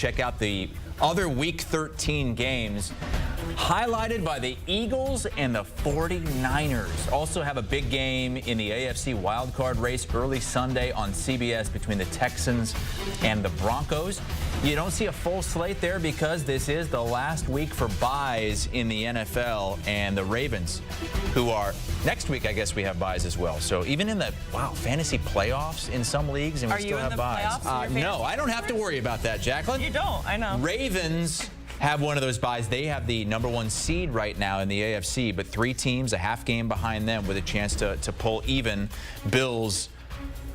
check out the other Week 13 games, highlighted by the Eagles and the 49ers. Also have a big game in the AFC wildcard race early Sunday on CBS between the Texans and the Broncos. You don't see a full slate there because this is the last week for byes in the NFL, and the Ravens, who are next week, I guess we have byes as well. So even in the fantasy playoffs in some leagues, and we still have byes. No, I don't have to worry about that, Jacqueline. You don't, I know. Ravens have one of those byes. They have the #1 seed right now in the AFC, but 3 teams a half game behind them with a chance to pull even. Bills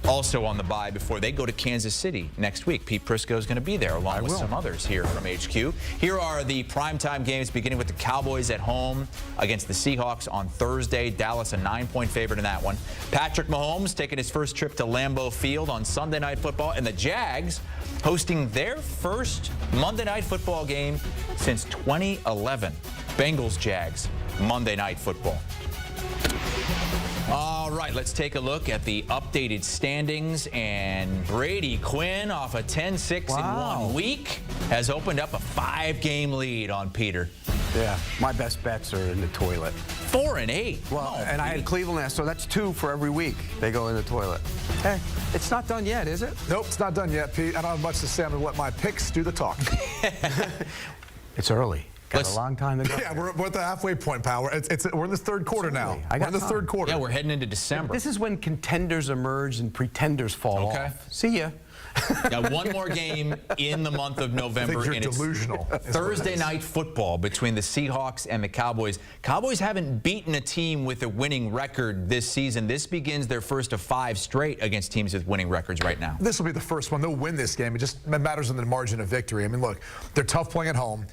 also on the bye before they go to Kansas City next week. Pete Prisco is going to be there along with some others here from HQ. Here are the primetime games, beginning with the Cowboys at home against the Seahawks on Thursday. Dallas a 9-point favorite in that one. Patrick Mahomes taking his first trip to Lambeau Field on Sunday Night Football, and the Jags hosting their first Monday Night Football game since 2011. Bengals-Jags, Monday Night Football. All right, let's take a look at the updated standings. And Brady, Quinn, off a 10-6 in 1 week, has opened up a 5-game lead on Peter. Yeah, my best bets are in the toilet. 4-8. Well, and I had Cleveland last, so that's 2 for every week. They go in the toilet. Hey, it's not done yet, is it? Nope, it's not done yet, Pete. I don't have much to say. I'm going to let my picks do the talking. It's early. Got a long time to go. Yeah, we're at the halfway point, pal. We're in the third quarter now. We're in the third quarter. Yeah, we're heading into December. This is when contenders emerge and pretenders fall off. See ya. Got one more game in the month of November. I think you're and delusional. It's Thursday night football between the Seahawks and the Cowboys. Cowboys haven't beaten a team with a winning record this season. This begins their first of 5 straight against teams with winning records right now. This will be the first one. They'll win this game. It just matters in the margin of victory. I mean, look, they're tough playing at home.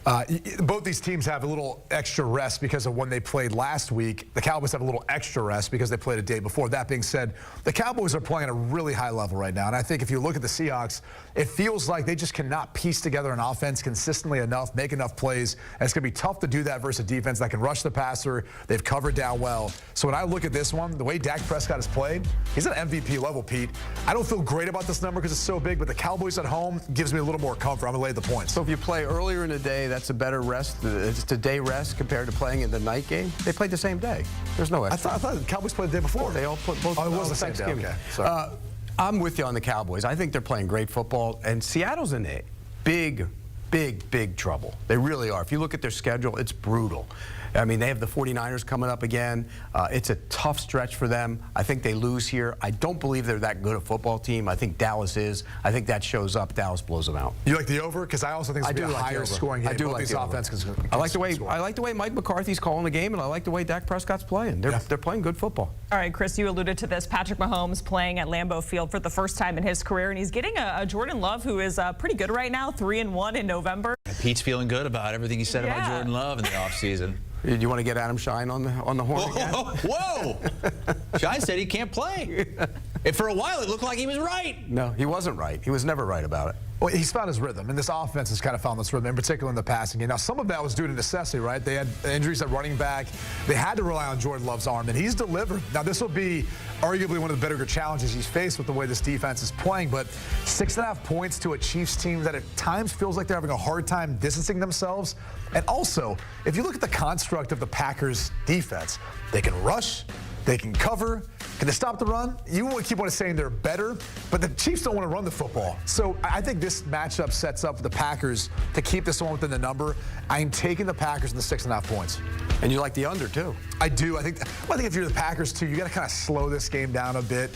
Both these teams have a little extra rest because of when they played last week. The Cowboys have a little extra rest because they played a day before. That being said, the Cowboys are playing at a really high level right now. And I think if you look at the Seahawks, it feels like they just cannot piece together an offense consistently enough, make enough plays. And it's going to be tough to do that versus a defense that can rush the passer. They've covered down well. So when I look at this one, the way Dak Prescott has played, he's at MVP level, Pete. I don't feel great about this number because it's so big, but the Cowboys at home gives me a little more comfort. I'm going to lay the points. So if you play earlier in the day, that's a better rest. It's a day rest compared to playing in the night game. They played the same day. There's no extra. I thought the Cowboys played the day before. They all put both. Oh, it was the same day. Okay. Sorry. I'm with you on the Cowboys. I think they're playing great football, and Seattle's in big trouble. They really are. If you look at their schedule, it's brutal. I mean, they have the 49ers coming up again. It's a tough stretch for them. I think they lose here. I don't believe they're that good a football team. I think Dallas is. I think that shows up. Dallas blows them out. You like the over? Because I also think it's going to be a higher scoring game. I do like the over. I like the way Mike McCarthy's calling the game, and I like the way Dak Prescott's playing. They're playing good football. All right, Chris, you alluded to this. Patrick Mahomes playing at Lambeau Field for the first time in his career, and he's getting a Jordan Love who is pretty good right now, 3-1 in November. Pete's feeling good about everything he said about Jordan Love in the offseason. Do you want to get Adam Shine on the horn again? Whoa! Shine said he can't play. And for a while, it looked like he was right. No, he wasn't right. He was never right about it. Well, he's found his rhythm, and this offense has kind of found this rhythm, in particular in the passing game. Now, some of that was due to necessity, right? They had injuries at running back. They had to rely on Jordan Love's arm, and he's delivered. Now, this will be arguably one of the bigger challenges he's faced with the way this defense is playing, but 6.5 points to a Chiefs team that at times feels like they're having a hard time distancing themselves. And also, if you look at the construct of the Packers' defense, they can rush, they can cover. Can they stop the run? You will keep on saying they're better, but the Chiefs don't want to run the football. So I think this matchup sets up the Packers to keep this one within the number. I'm taking the Packers in the 6.5 points. And you like the under, too. I do. I think if you're the Packers, too, you got to kind of slow this game down a bit.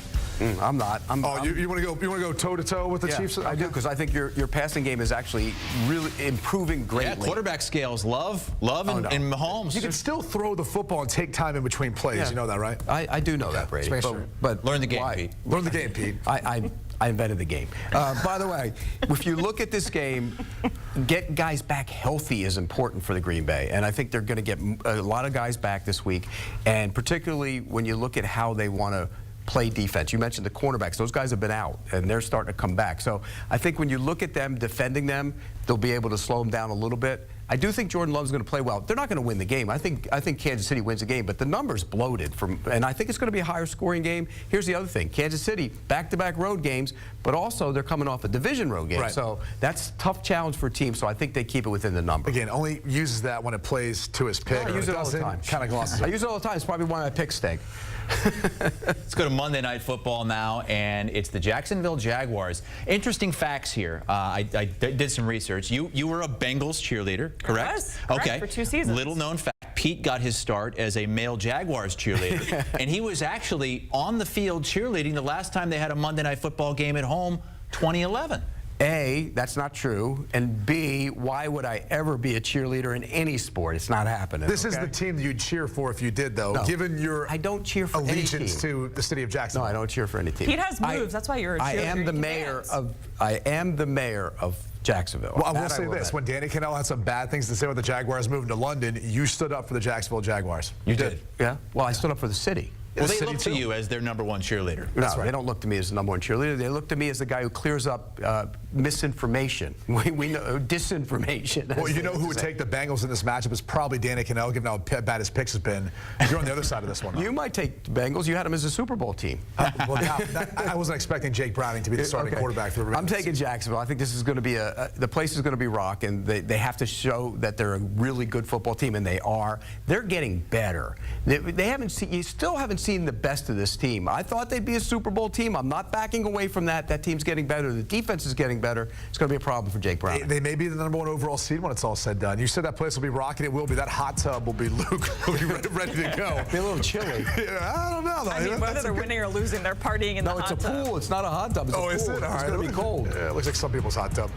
I'm not. You want to go toe-to-toe with the Chiefs? I do, because I think your passing game is actually really improving greatly. Yeah, quarterback scales. Love and Mahomes. You can still throw the football and take time in between plays. Yeah. You know that, right? I do know that, Brady. But learn the game, Pete. Learn the game, Pete. I invented the game. By the way, if you look at this game, get guys back healthy is important for the Green Bay. And I think they're going to get a lot of guys back this week. And particularly when you look at how they want to play defense. You mentioned the cornerbacks. Those guys have been out, and they're starting to come back. So I think when you look at them defending them, they'll be able to slow them down a little bit. I do think Jordan Love's going to play well. They're not going to win the game. I think Kansas City wins the game, but the number's bloated, and I think it's going to be a higher scoring game. Here's the other thing. Kansas City, back-to-back road games, but also they're coming off a division road game. Right. So that's a tough challenge for a team, so I think they keep it within the number. Again, only uses that when it plays to his pick. I use it all the time. Kind of glosses I over. use it all the time. It's probably why my picks stink. Let's go to Monday Night Football now, and it's the Jacksonville Jaguars. Interesting facts here. I did some research. You were a Bengals cheerleader, correct? Yes, correct, okay. for 2 seasons. Little known fact, Pete got his start as a male Jaguars cheerleader, and he was actually on the field cheerleading the last time they had a Monday Night Football game at home, 2011. A, that's not true, and B, why would I ever be a cheerleader in any sport? It's not happening. This is the team that you'd cheer for if you did, though, No. given your I don't cheer for any allegiance team. to the city of Jacksonville. No, I don't cheer for any team. Pete has moves. That's why you're a cheerleader. I am the mayor of Jacksonville. Well, I will That say this. add. When Danny Cannell had some bad things to say about the Jaguars moving to London, you stood up for the Jacksonville Jaguars. You did. Yeah, well, I stood up for the city. Well, The they city look to too. you as their #1 cheerleader. No, right. they don't look to me as the #1 cheerleader. They look to me as the guy who clears up misinformation. We know disinformation. Well, you know who would take the Bengals in this matchup is probably Danny Cannell, given how bad his picks have been. You're on the other side of this one. You might take the Bengals. You had them as a Super Bowl team. Well, I wasn't expecting Jake Browning to be the starting Okay. quarterback for the Ravens. I'm taking Jacksonville. I think this is going to be the place is going to be rock, and they have to show that they're a really good football team, and they are. They're getting better. They haven't seen. You still haven't seen the best of this team. I thought they'd be a Super Bowl team. I'm not backing away from that. That team's getting better. The defense is getting better. It's going to be a problem for Jake Brown. They may be the #1 overall seed when it's all said and done. You said that place will be rocking. It will be. That hot tub will be Luke. Will be ready to go. Be a little chilly. Yeah, I don't know. Though. I mean, whether they're winning or losing, they're partying in the No, it's hot a tub. pool. It's not a hot tub. It's a pool. Is it? All It's right. going to be cold. Yeah, it looks like some people's hot tub.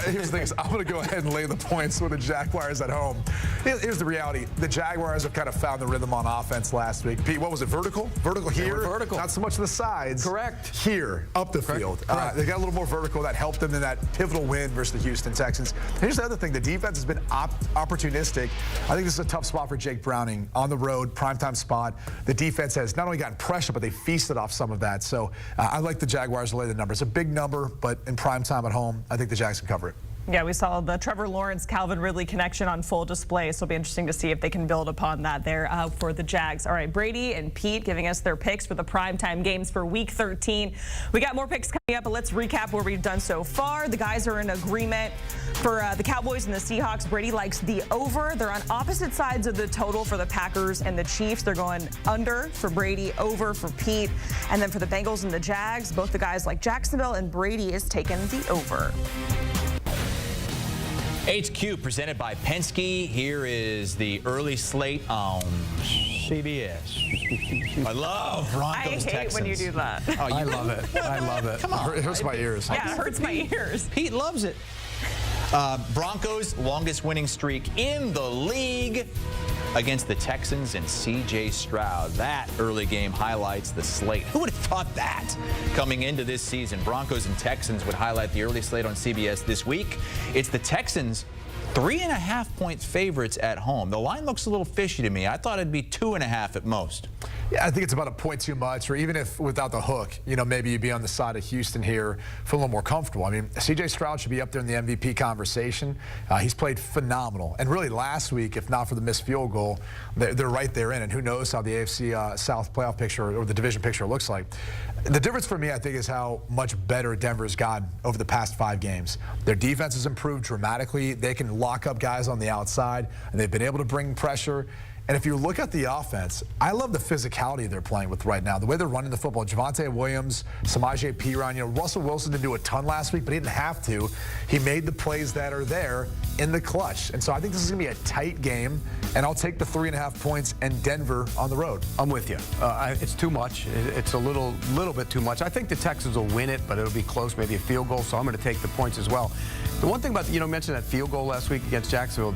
Here's the thing: is I'm going to go ahead and lay the points with the Jaguars at home. Here's the reality: the Jaguars have kind of found the rhythm on offense last week. Pete, what was it? Vertical? Vertical here. were vertical. Not so much the sides. Correct. Here, up the field. They got a little more vertical. That helped them in that pivotal win versus the Houston Texans. Here's the other thing: the defense has been opportunistic. I think this is a tough spot for Jake Browning on the road, primetime spot. The defense has not only gotten pressure, but they feasted off some of that. So I like the Jaguars to lay the number. It's a big number, but in primetime at home, I think the Jags can cover it. Yeah, we saw the Trevor Lawrence, Calvin Ridley connection on full display, so it'll be interesting to see if they can build upon that there for the Jags. All right, Brady and Pete giving us their picks for the primetime games for Week 13. We got more picks coming up, but let's recap what we've done so far. The guys are in agreement for the Cowboys and the Seahawks. Brady likes the over. They're on opposite sides of the total for the Packers and the Chiefs. They're going under for Brady, over for Pete. And then for the Bengals and the Jags, both the guys like Jacksonville, and Brady is taking the over. HQ presented by Penske. Here is the early slate on CBS. I love Broncos, I hate Texans. when you do that. Oh, I love it. I love it. Come on. It hurts my ears. Yeah, it hurts my ears. Pete loves it. Broncos, longest winning streak in the league against the Texans and C.J. Stroud. That early game highlights the slate. Who would have thought that coming into this season? Broncos and Texans would highlight the early slate on CBS this week. It's the Texans, 3.5-point favorites at home. The line looks a little fishy to me. I thought it'd be 2.5 at most. Yeah, I think it's about a point too much, or even if without the hook, maybe you'd be on the side of Houston here, feel a little more comfortable. I mean, C.J. Stroud should be up there in the MVP conversation. He's played phenomenal. And really last week, if not for the missed field goal, they're right there in. And who knows how the AFC South playoff picture or the division picture looks like. The difference for me, I think, is how much better Denver's gotten over the past 5 games. Their defense has improved dramatically. They can lock up guys on the outside, and they've been able to bring pressure. And if you look at the offense, I love the physicality they're playing with right now. The way they're running the football. Javonte Williams, Samaje Perine. Russell Wilson didn't do a ton last week, but he didn't have to. He made the plays that are there in the clutch. And so I think this is going to be a tight game, and I'll take the 3.5 points and Denver on the road. I'm with you. It's too much. It's a little bit too much. I think the Texans will win it, but it'll be close, maybe a field goal, so I'm going to take the points as well. The one thing about, mentioned that field goal last week against Jacksonville,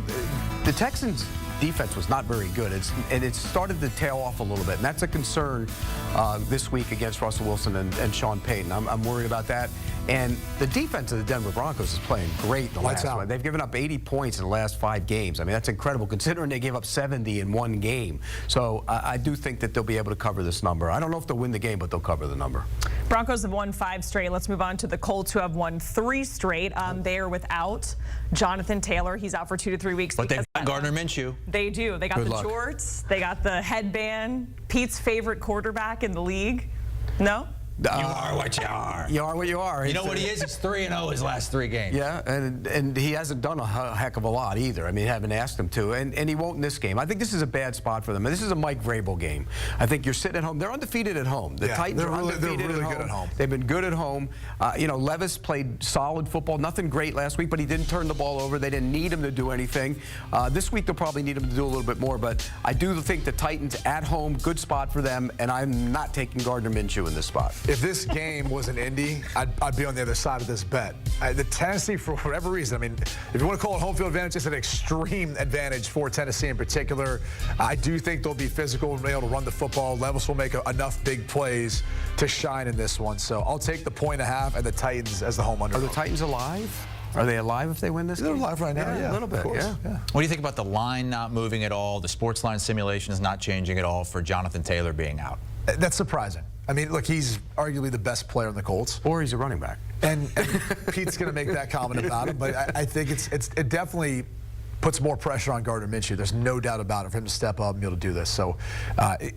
the Texans defense was not very good. And it started to tail off a little bit. And that's a concern this week against Russell Wilson and Sean Payton. I'm worried about that. And the defense of the Denver Broncos is playing great in the last one. They've given up 80 points in the last 5 games. I mean, that's incredible considering they gave up 70 in 1 game. So I do think that they'll be able to cover this number. I don't know if they'll win the game, but they'll cover the number. Broncos have won 5 straight. Let's move on to the Colts, who have won 3 straight. They are without Jonathan Taylor. He's out for 2 to 3 weeks. But they've got Gardner Minshew. They do. They got Good the luck. jorts. They got the headband. Pete's favorite quarterback in the league. No? You are what you are. You are what you are. You know what he is? He's 3-0 his last 3 games. Yeah, and he hasn't done a heck of a lot either. I mean, haven't asked him to, and he won't in this game. I think this is a bad spot for them. And this is a Mike Vrabel game. I think you're sitting at home. They're undefeated at home. The Titans are undefeated they're really at home. good at home. They've been good at home. You know, Levis played solid football. Nothing great last week, but he didn't turn the ball over. They didn't need him to do anything. This week they'll probably need him to do a little bit more, but I do think the Titans at home, good spot for them, and I'm not taking Gardner Minshew in this spot. If this game was an Indy, I'd be on the other side of this bet. The Tennessee, for whatever reason, I mean, if you want to call it home field advantage, it's an extreme advantage for Tennessee in particular. I do think they'll be physical and be able to run the football. Levis will make enough big plays to shine in this one. So I'll take the 1.5 and the Titans as the home underdog. Are the Titans alive? Are they alive if they win this game? They're alive right now, yeah. A little bit, yeah. What do you think about the line not moving at all? The sports line simulation is not changing at all for Jonathan Taylor being out. That's surprising. I mean, look, he's arguably the best player in the Colts. Or he's a running back. And Pete's going to make that comment about him, but I think it definitely puts more pressure on Gardner Minshew. There's no doubt about it for him to step up and be able to do this. So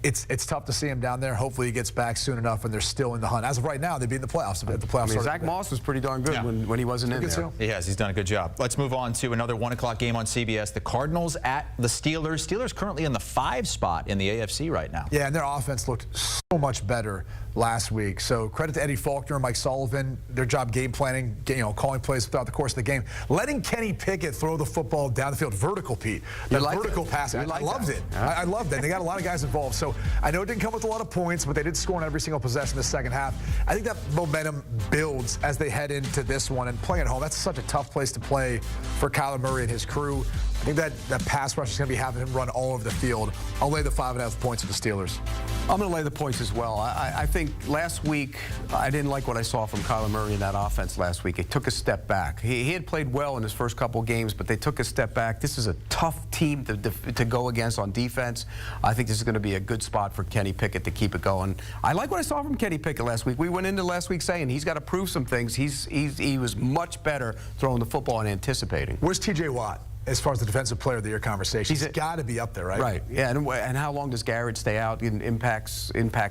it's tough to see him down there. Hopefully he gets back soon enough and they're still in the hunt. As of right now, they'd be in the playoffs. I mean, Zach Moss was pretty darn good when he wasn't in there. He has. He's done a good job. Let's move on to another 1 o'clock game on CBS. The Cardinals at the Steelers. Steelers currently in the 5 spot in the AFC right now. Yeah, and their offense looked so much better last week. So credit to Eddie Faulkner and Mike Sullivan, their job game planning, calling plays throughout the course of the game. Letting Kenny Pickett throw the football down the field, vertical, Pete. The vertical passing. I loved it. I loved it. They got a lot of guys involved. So I know it didn't come with a lot of points, but they did score on every single possession in the second half. I think that momentum builds as they head into this one and play at home. That's such a tough place to play for Kyler Murray and his crew. I think that pass rush is going to be having him run all over the field. I'll lay the 5.5 points with the Steelers. I'm going to lay the points as well. I think last week, I didn't like what I saw from Kyler Murray in that offense last week. It took a step back. He had played well in his first couple games, but they took a step back. This is a tough team to go against on defense. I think this is going to be a good spot for Kenny Pickett to keep it going. I like what I saw from Kenny Pickett last week. We went into last week saying he's got to prove some things. He was much better throwing the football and anticipating. Where's T.J. Watt? As far as the defensive player of the year conversation, he's got to be up there, right? Right. Yeah. And how long does Garrett stay out? It impacts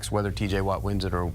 whether T.J. Watt wins it or.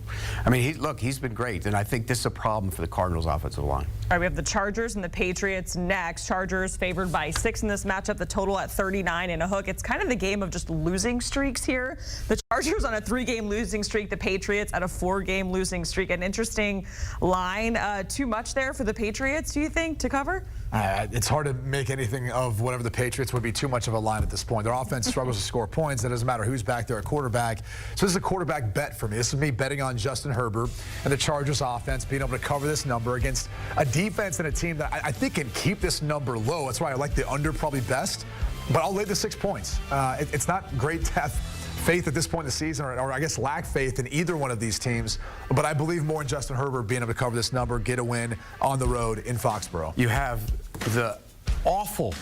I mean, he's been great, and I think this is a problem for the Cardinals' offensive line. All right, we have the Chargers and the Patriots next. Chargers favored by 6 in this matchup. The total at 39 and a hook. It's kind of the game of just losing streaks here. The Chargers on a 3-game losing streak. The Patriots at a 4-game losing streak. An interesting line. Too much there for the Patriots, do you think, to cover? It's hard to make anything of whatever the Patriots would be too much of a line at this point. Their offense struggles to score points. It doesn't matter who's back there at quarterback. So this is a quarterback bet for me. This is me betting on Justin Herbert and the Chargers offense being able to cover this number against a defense and a team that I think can keep this number low. That's why I like the under probably best. But I'll lay the 6 points. It's not great to have faith at this point in the season, or I guess lack faith in either one of these teams. But I believe more in Justin Herbert being able to cover this number, get a win on the road in Foxborough. You have the awful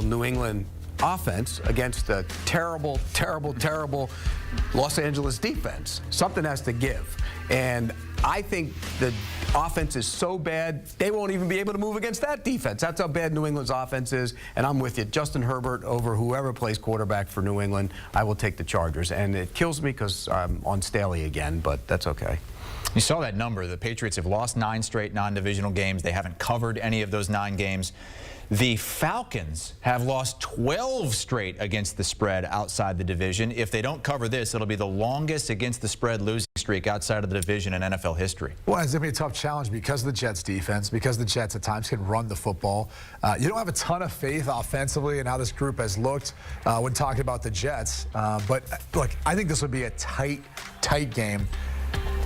New England offense against the terrible Los Angeles defense. Something has to give. And I think the offense is so bad, they won't even be able to move against that defense. That's how bad New England's offense is. And I'm with you. Justin Herbert over whoever plays quarterback for New England. I will take the Chargers. And it kills me because I'm on Staley again, but that's okay. You saw that number. The Patriots have lost 9 straight non-divisional games. They haven't covered any of those 9 games. The Falcons have lost 12 straight against the spread outside the division. If they don't cover this, it'll be the longest against the spread losing streak outside of the division in NFL history. Well, it's going to be a tough challenge because of the Jets' defense, because the Jets at times can run the football. You don't have a ton of faith offensively in how this group has looked when talking about the Jets. But, look, I think this would be a tight game.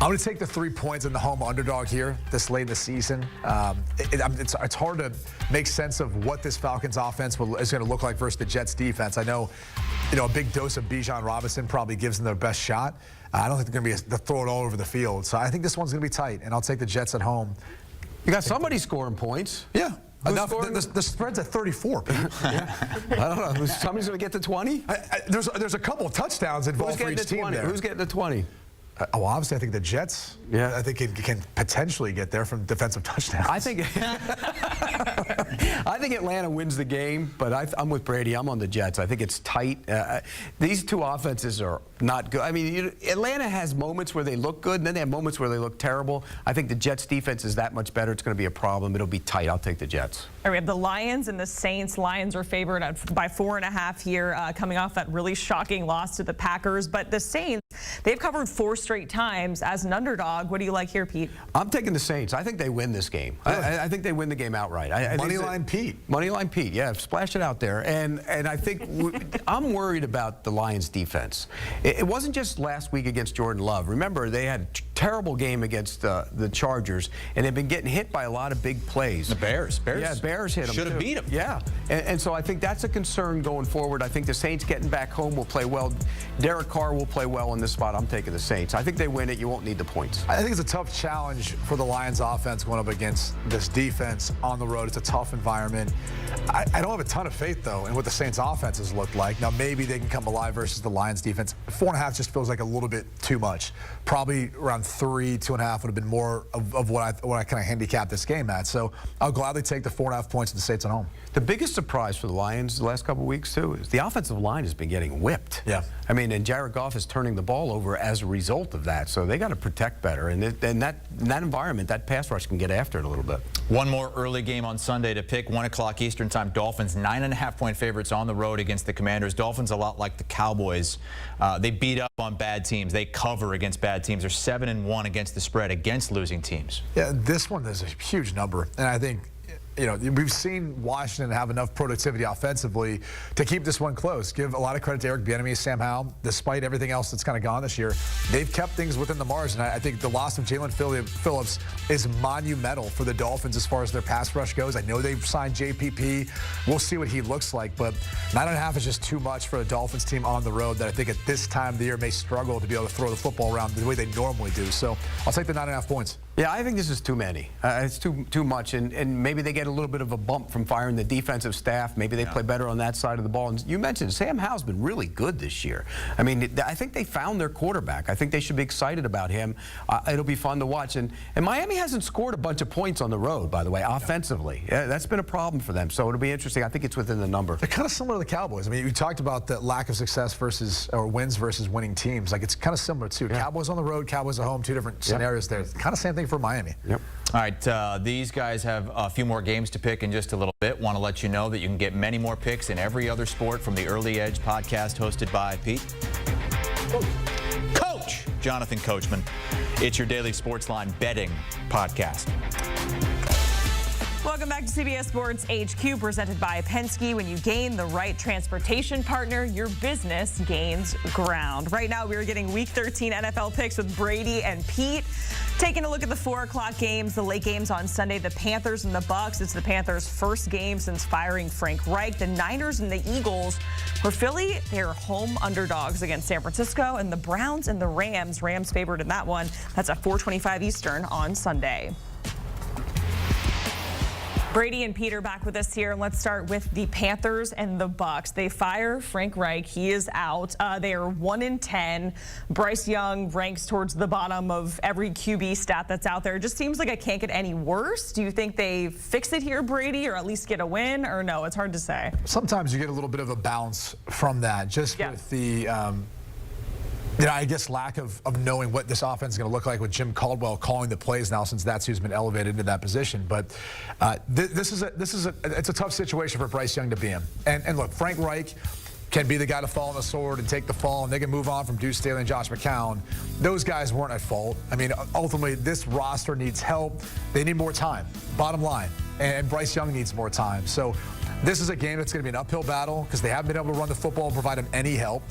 I'm going to take the 3 points in the home underdog here this late in the season. It's hard to make sense of what this Falcons offense is going to look like versus the Jets defense. I know, a big dose of Bijan Robinson probably gives them their best shot. I don't think they're going to be throw it all over the field. So I think this one's going to be tight, and I'll take the Jets at home. You got somebody scoring points. Yeah. Enough. The spread's at 34. Yeah. I don't know. Somebody's going to get to 20? There's a couple of touchdowns involved for each team there. Who's getting to 20? Well, obviously, I think the Jets. Yeah. I think can potentially get there from defensive touchdowns. I think Atlanta wins the game, but I'm with Brady. I'm on the Jets. I think it's tight. These two offenses are not good. I mean, Atlanta has moments where they look good, and then they have moments where they look terrible. I think the Jets' defense is that much better. It's going to be a problem. It'll be tight. I'll take the Jets. All right, we have the Lions and the Saints. Lions are favored by 4.5 here, coming off that really shocking loss to the Packers. But the Saints, they've covered 4 straight times as an underdog. What do you like here, Pete? I'm taking the Saints. I think they win this game. I think they win the game outright. Moneyline Pete. Moneyline Pete, yeah. Splash it out there. And I think I'm worried about the Lions' defense. It wasn't just last week against Jordan Love. Remember, they had a terrible game against the Chargers, and they've been getting hit by a lot of big plays. The Bears. Yeah, Bears hit them. Should have beat them. Yeah. And so I think that's a concern going forward. I think the Saints getting back home will play well. Derek Carr will play well in this spot. I'm taking the Saints. I think they win it. You won't need the points. I think it's a tough challenge for the Lions offense going up against this defense on the road. It's a tough environment. I don't have a ton of faith, though, in what the Saints offenses look like. Now, maybe they can come alive versus the Lions defense. 4.5 just feels like a little bit too much. Probably around 3, 2.5 would have been more of what I kind of handicapped this game at. So I'll gladly take the 4.5 points of the Saints at home. The biggest surprise for the Lions the last couple of weeks, too, is the offensive line has been getting whipped. Yeah. I mean, and Jared Goff is turning the ball over as a result of that. So they got to protect better. And in that environment, that pass rush can get after it a little bit. One more early game on Sunday to pick, 1 o'clock Eastern time. Dolphins 9.5-point favorites on the road against the Commanders. Dolphins a lot like the Cowboys. They beat up on bad teams. They cover against bad teams. They're 7-1 against the spread against losing teams. Yeah, this one is a huge number, and I think we've seen Washington have enough productivity offensively to keep this one close. Give a lot of credit to Eric Bieniemy, Sam Howell. Despite everything else that's kind of gone this year, they've kept things within the margin. I think the loss of Jalen Phillips is monumental for the Dolphins as far as their pass rush goes. I know they've signed JPP. We'll see what he looks like, but 9.5 is just too much for a Dolphins team on the road that I think at this time of the year may struggle to be able to throw the football around the way they normally do. So I'll take the 9.5 points. Yeah, I think this is too many. It's too much, and maybe they get a little bit of a bump from firing the defensive staff. Maybe they play better on that side of the ball. And you mentioned Sam Howell's been really good this year. I mean, I think they found their quarterback. I think they should be excited about him. It'll be fun to watch. And Miami hasn't scored a bunch of points on the road, by the way, offensively. Yeah, that's been a problem for them. So it'll be interesting. I think it's within the number. They're kind of similar to the Cowboys. I mean, you talked about the lack of success or wins versus winning teams. Like, it's kind of similar, too. Yeah. Cowboys on the road, Cowboys at home, 2 different scenarios there. Kind of same thing for Miami. Yep. All right, these guys have a few more games to pick in just a little bit. Want to let you know that you can get many more picks in every other sport from the Early Edge podcast hosted by Pete. Coach Jonathan Coachman. It's your daily Sportsline betting podcast. Welcome back to CBS Sports HQ, presented by Penske. When you gain the right transportation partner, your business gains ground. Right now, we're getting Week 13 NFL picks with Brady and Pete. Taking a look at the 4 o'clock games, the late games on Sunday, the Panthers and the Bucks. It's the Panthers' first game since firing Frank Reich. The Niners and the Eagles. For Philly, they're home underdogs against San Francisco. And the Browns and the Rams. Rams favored in that one. That's at 4:25 Eastern on Sunday. Brady and Peter back with us here. Let's start with the Panthers and the Bucks. They fire Frank Reich. He is out. They are 1-10. Bryce Young ranks towards the bottom of every QB stat that's out there. It just seems like it can't get any worse. Do you think they fix it here, Brady, or at least get a win? Or no, it's hard to say. Sometimes you get a little bit of a bounce from that, just with the I guess lack of knowing what this offense is going to look like with Jim Caldwell calling the plays now, since that's who's been elevated into that position. But it's a tough situation for Bryce Young to be in. And look, Frank Reich can be the guy to fall on the sword and take the fall, and they can move on from Deuce Staley and Josh McCown. Those guys weren't at fault. I mean, ultimately, this roster needs help. They need more time, bottom line. And Bryce Young needs more time. So This is a game that's going to be an uphill battle because they haven't been able to run the football and provide him any help.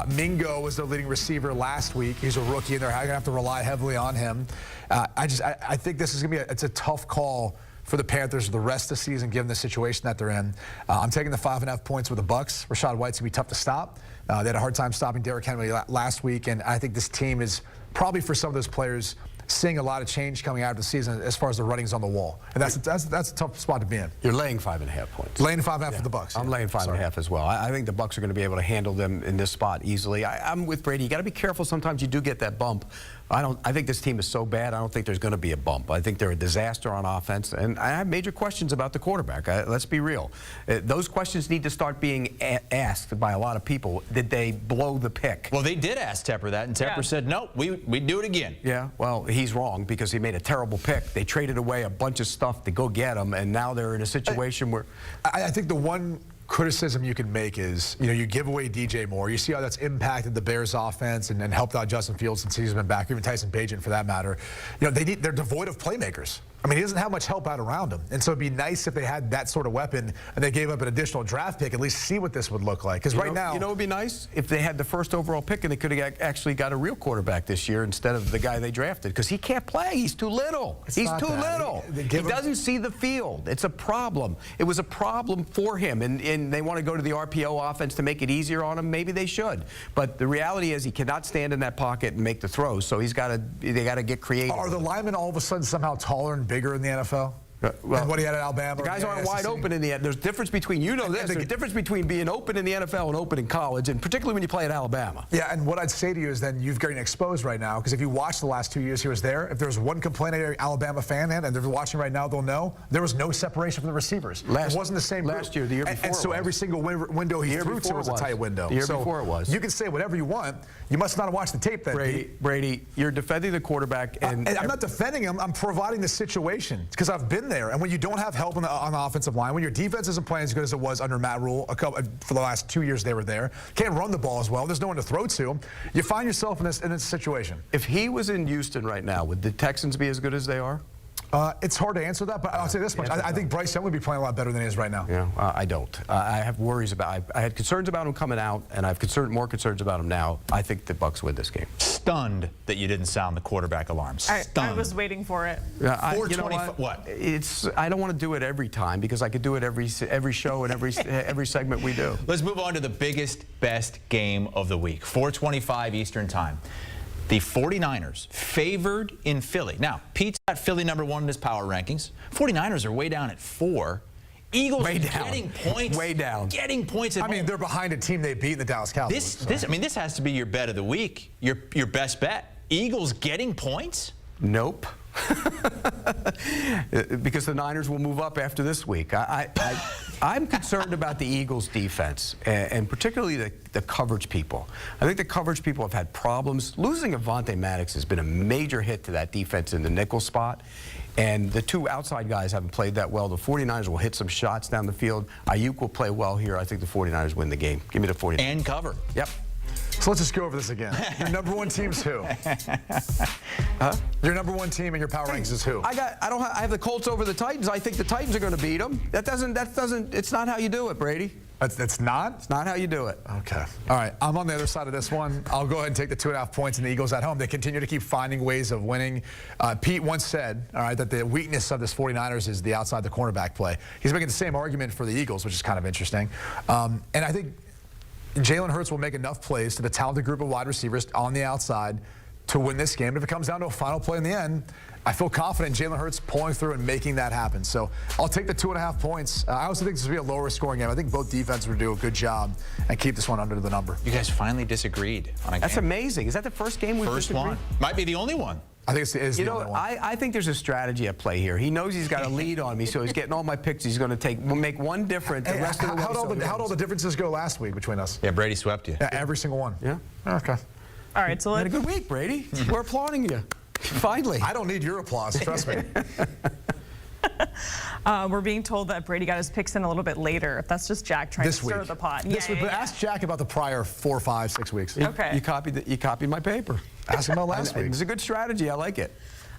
Mingo was their leading receiver last week. He's a rookie, and they're going to have to rely heavily on him. I think this is going to be it's a tough call for the Panthers the rest of the season, given the situation that they're in. I'm taking the 5.5 points with the Bucs. Rachaad White's going to be tough to stop. They had a hard time stopping Derrick Henry last week, and I think this team is probably, for some of those players, seeing a lot of change coming out of the season as far as the writings on the wall. And that's a tough spot to be in. You're laying 5.5 points. Laying 5.5 for the Bucs. I'm laying 5.5 as well. I think the Bucs are going to be able to handle them in this spot easily. I'm with Brady. You got to be careful. Sometimes you do get that bump. I think this team is so bad, I don't think there's going to be a bump. I think they're a disaster on offense, and I have major questions about the quarterback. Let's be real. Those questions need to start being asked by a lot of people. Did they blow the pick? Well, they did ask Tepper that, and Tepper said, no, we'd do it again. Yeah, well, he's wrong because he made a terrible pick. They traded away a bunch of stuff to go get him, and now they're in a situation where... I think the one criticism you can make is, you give away DJ Moore. You see how that's impacted the Bears offense and helped out Justin Fields since he's been back, even Tyson Bagent for that matter. They're devoid of playmakers. I mean, he doesn't have much help out around him. And so it'd be nice if they had that sort of weapon and they gave up an additional draft pick, at least see what this would look like. Because right now... it would be nice if they had the first overall pick and they could have actually got a real quarterback this year instead of the guy they drafted. Because he can't play. He's too little. He's too little. He doesn't see the field. It's a problem. It was a problem for him. And they want to go to the RPO offense to make it easier on him. Maybe they should. But the reality is he cannot stand in that pocket and make the throws. So they got to get creative. Are the linemen all of a sudden somehow taller and bigger in the NFL? Well, and what he had at Alabama. The guys aren't wide open in the end. There's a difference between, there's a difference between being open in the NFL and open in college, and particularly when you play at Alabama. Yeah, and what I'd say to you is then you've getting exposed right now, because if you watch the last 2 years he was there, if there was one complaint every Alabama fan had, and they're watching right now, they'll know, there was no separation from the receivers. It wasn't the same last year, the year before. And so every single window he threw to was a tight window. The year before it was. You can say whatever you want. You must not have watched the tape then. Brady, you're defending the quarterback. And I'm not defending him. I'm providing the situation, because I've been there. And when you don't have help on the offensive line, when your defense isn't playing as good as it was under Matt Rule for the last 2 years they were there, can't run the ball as well, there's no one to throw to, you find yourself in this situation. If he was in Houston right now, would the Texans be as good as they are? It's hard to answer that, but I'll say this much. I think Bryce Young would be playing a lot better than he is right now. Yeah, I don't. I have worries about I had concerns about him coming out, and I have more concerns about him now. I think the Bucs win this game. Stunned that you didn't sound the quarterback alarm. Stunned. I was waiting for it. You know what? I don't want to do it every time, because I could do it every show and every segment we do. Let's move on to the biggest, best game of the week. 4:25 Eastern Time. The 49ers favored in Philly. Now, Pete's got Philly #1 in his power rankings. 49ers are way down at 4. Eagles are getting points. Way down. Getting points at home. I mean, they're behind a team they beat in the Dallas Cowboys. This has to be your bet of the week. Your best bet. Eagles getting points? Nope. Because the Niners will move up after this week. I'm concerned about the Eagles' defense, and particularly the coverage people. I think the coverage people have had problems. Losing Avonte Maddox has been a major hit to that defense in the nickel spot. And the two outside guys haven't played that well. The 49ers will hit some shots down the field. Ayuk will play well here. I think the 49ers win the game. Give me the 49ers. And cover. Yep. So let's just go over this again. Your #1 team's who? Huh? Your #1 team in your power rankings is who? I have the Colts over the Titans. I think the Titans are going to beat them. It's not how you do it, Brady. That's not? It's not how you do it. Okay. All right. I'm on the other side of this one. I'll go ahead and take the 2.5 points in the Eagles at home. They continue to keep finding ways of winning. Pete once said, all right, that the weakness of this 49ers is the outside the cornerback play. He's making the same argument for the Eagles, which is kind of interesting. And I think Jalen Hurts will make enough plays to the talented group of wide receivers on the outside to win this game. If it comes down to a final play in the end, I feel confident in Jalen Hurts pulling through and making that happen. So I'll take the 2.5 points. I also think this will be a lower scoring game. I think both defenses will do a good job and keep this one under the number. You guys finally disagreed on a game. That's amazing. Is that the first game we've disagreed? First one. Might be the only one. I think it is the only one. I think there's a strategy at play here. He knows he's got a lead on me, so he's getting all my picks. He's going to make one different. The rest of the way. How'd all the differences go last week between us? Yeah, Brady swept you. Yeah, every single one. Yeah. Okay. All right, so you had a good week, Brady. We're applauding you. Finally. I don't need your applause. Trust me. We're being told that Brady got his picks in a little bit later. That's just Jack trying to stir the pot. This week, but ask Jack about the prior 4, 5, 6 weeks. Okay. You copied my paper. Ask him about last week. It's a good strategy. I like it.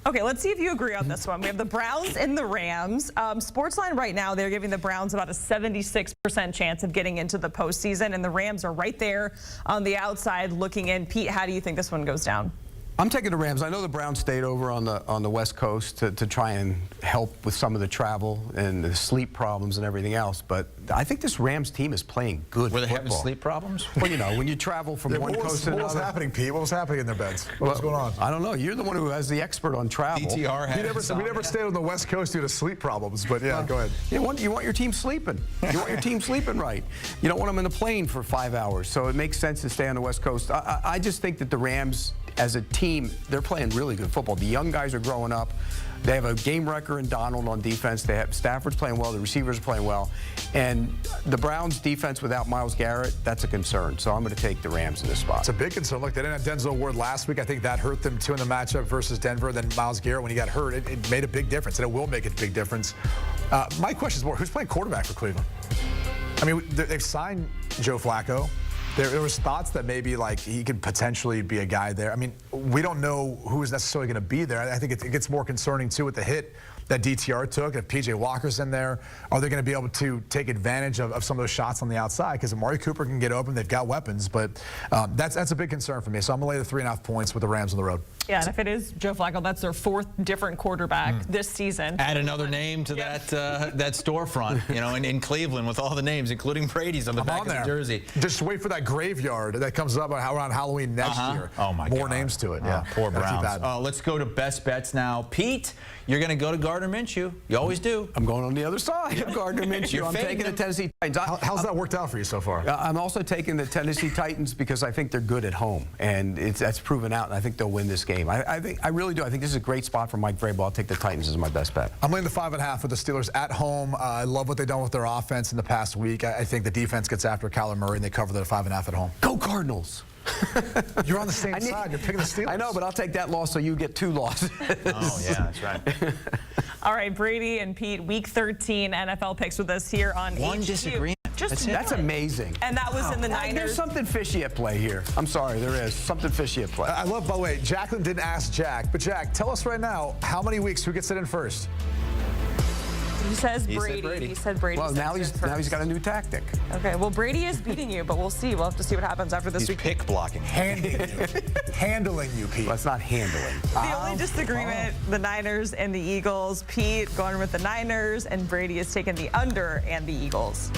Okay, let's see if you agree on this one. We have the Browns and the Rams. Sportsline right now, they're giving the Browns about a 76% chance of getting into the postseason, and the Rams are right there on the outside looking in. Pete, how do you think this one goes down? I'm taking the Rams. I know the Browns stayed over on the West Coast to try and help with some of the travel and the sleep problems and everything else, but I think this Rams team is playing good Were they football. having sleep problems? Well, you know, when you travel from one coast to another. What was happening, Pete? What was happening in their beds? What was going on? I don't know. You're the one who has the expert on travel. DTR had We never stayed on the West Coast due to sleep problems, but yeah, go ahead. You want your team sleeping. You want your team sleeping right. You don't want them in the plane for 5 hours, so it makes sense to stay on the West Coast. I just think that the Rams, as a team, they're playing really good football. The young guys are growing up. They have a game wrecker in Donald on defense. They have Stafford's playing well. The receivers are playing well. And the Browns' defense without Myles Garrett, that's a concern. So I'm going to take the Rams in this spot. It's a big concern. Look, they didn't have Denzel Ward last week. I think that hurt them, too, in the matchup versus Denver. Then Myles Garrett, when he got hurt, it made a big difference, and it will make a big difference. My question is more, who's playing quarterback for Cleveland? I mean, they've signed Joe Flacco. There was thoughts that maybe like he could potentially be a guy there. I mean, we don't know who is necessarily going to be there. I think it gets more concerning too with the hit that DTR took. If PJ Walker's in there, are they going to be able to take advantage of some of those shots on the outside? Because Amari Cooper can get open. They've got weapons, but that's a big concern for me. So I'm going to lay the 3.5 points with the Rams on the road. Yeah, and if it is Joe Flacco, that's their 4th different quarterback this season. Add another name to that storefront, you know, in Cleveland with all the names, including Brady's on the back of the jersey. Just wait for that graveyard that comes up around Halloween next year. Oh, my God. More names to it, yeah. Poor Browns. Let's go to best bets now. Pete, you're going to go to Gardner Minshew. You always do. I'm going on the other side of Gardner Minshew. I'm taking the Tennessee Titans. How's that worked out for you so far? I'm also taking the Tennessee Titans because I think they're good at home, and that's proven out, and I think they'll win this game. I really do. I think this is a great spot for Mike Vrabel. I'll take the Titans as my best bet. I'm laying the 5.5 with the Steelers at home. I love what they've done with their offense in the past week. I think the defense gets after Kyler Murray, and they cover the 5.5 at home. Go Cardinals. You're on the same side. You're picking the Steelers. I know, but I'll take that loss so you get 2 losses. Oh, yeah, that's right. All right, Brady and Pete, Week 13 NFL picks with us here on One HQ. disagreement. That's amazing. And that was in the Niners. There's something fishy at play here. I'm sorry, there is something fishy at play. I love, by the way, Jacqueline didn't ask Jack, but Jack, tell us right now, how many weeks, who gets it in first? He says Brady. He said Brady. Well, now he's got a new tactic. Okay, well, Brady is beating you, but we'll see. We'll have to see what happens after this week. Pick blocking. Handling you, Pete. Well, it's not handling. The only disagreement, the Niners and the Eagles. Pete going with the Niners, and Brady is taking the under and the Eagles.